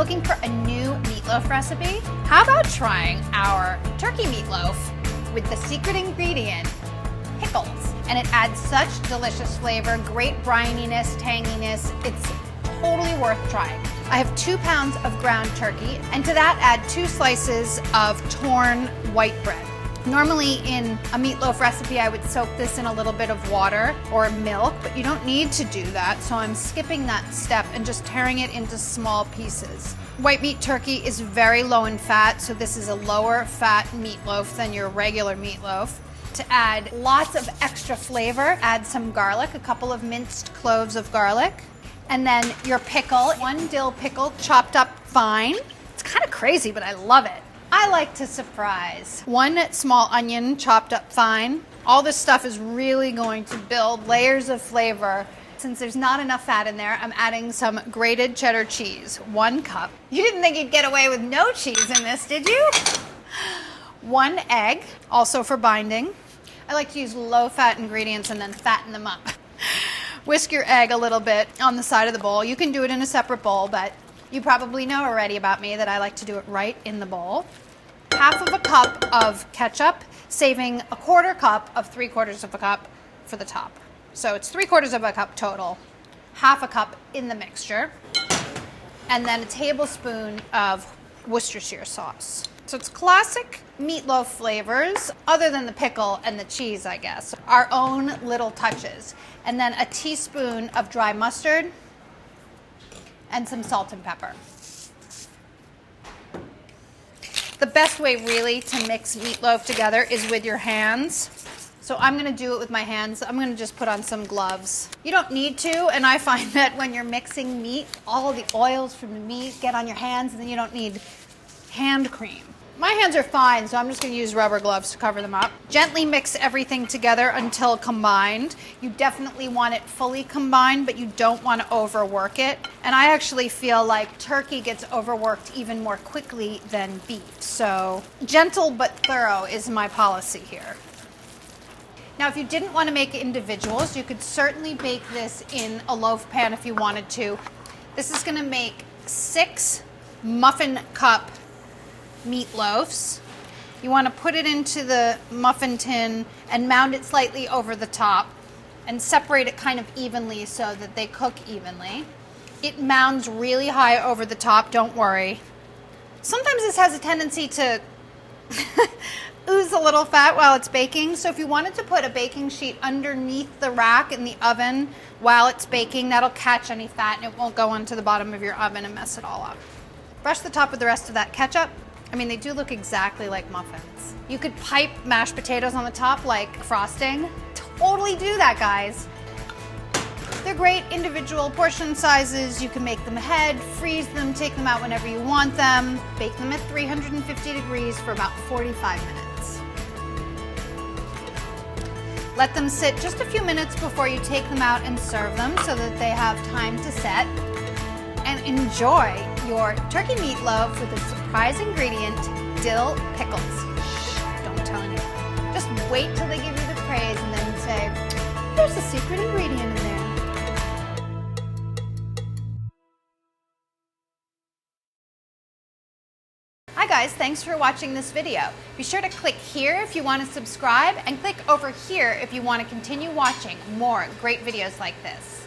looking for a new meatloaf recipe? How about trying our turkey meatloaf with the secret ingredient, pickles? And it adds such delicious flavor, great brininess, tanginess. It's totally worth trying. I have 2 pounds of ground turkey, and to that add 2 slices of torn white bread. Normally in a meatloaf recipe, I would soak this in a little bit of water or milk, but you don't need to do that, so I'm skipping that step and just tearing it into small pieces. White meat turkey is very low in fat, so this is a lower fat meatloaf than your regular meatloaf. To add lots of extra flavor, add some garlic, a couple of minced cloves of garlic, and then your pickle, 1 dill pickle chopped up fine. It's kind of crazy, but I love it. I like to surprise. 1 small onion chopped up fine. All this stuff is really going to build layers of flavor. Since there's not enough fat in there, I'm adding some grated cheddar cheese, 1 cup. You didn't think you'd get away with no cheese in this, did you? 1 egg, also for binding. I like to use low-fat ingredients and then fatten them up. Whisk your egg a little bit on the side of the bowl. You can do it in a separate bowl, but you probably know already about me that I like to do it right in the bowl. 1/2 cup of ketchup, saving 1/4 cup of 3/4 of a cup for the top. So it's 3/4 of a cup total, 1/2 cup in the mixture, and then a tablespoon of Worcestershire sauce. So it's classic meatloaf flavors, other than the pickle and the cheese, I guess. Our own little touches. And then a teaspoon of dry mustard and some salt and pepper. The best way really to mix meatloaf together is with your hands. So I'm gonna do it with my hands. I'm gonna just put on some gloves. You don't need to, and I find that when you're mixing meat, all the oils from the meat get on your hands and then you don't need hand cream. My hands are fine, so I'm just gonna use rubber gloves to cover them up. Gently mix everything together until combined. You definitely want it fully combined, but you don't want to overwork it. And I actually feel like turkey gets overworked even more quickly than beef. So gentle but thorough is my policy here. Now, if you didn't want to make individuals, you could certainly bake this in a loaf pan if you wanted to. This is gonna make 6 muffin cup meatloaves. You want to put it into the muffin tin and mound it slightly over the top and separate it kind of evenly so that they cook evenly. It mounds really high over the top, don't worry. Sometimes this has a tendency to ooze a little fat while it's baking, so if you wanted to put a baking sheet underneath the rack in the oven while it's baking, that'll catch any fat and it won't go onto the bottom of your oven and mess it all up. Brush the top with the rest of that ketchup. I mean, they do look exactly like muffins. You could pipe mashed potatoes on the top like frosting. Totally do that, guys. They're great individual portion sizes. You can make them ahead, freeze them, take them out whenever you want them. Bake them at 350 degrees for about 45 minutes. Let them sit just a few minutes before you take them out and serve them so that they have time to set. And enjoy your turkey meatloaf with a surprise ingredient, dill pickles. Shh, don't tell anyone. Just wait till they give you the praise and then say, there's a secret ingredient in there. Hi guys, thanks for watching this video. Be sure to click here if you want to subscribe and click over here if you want to continue watching more great videos like this.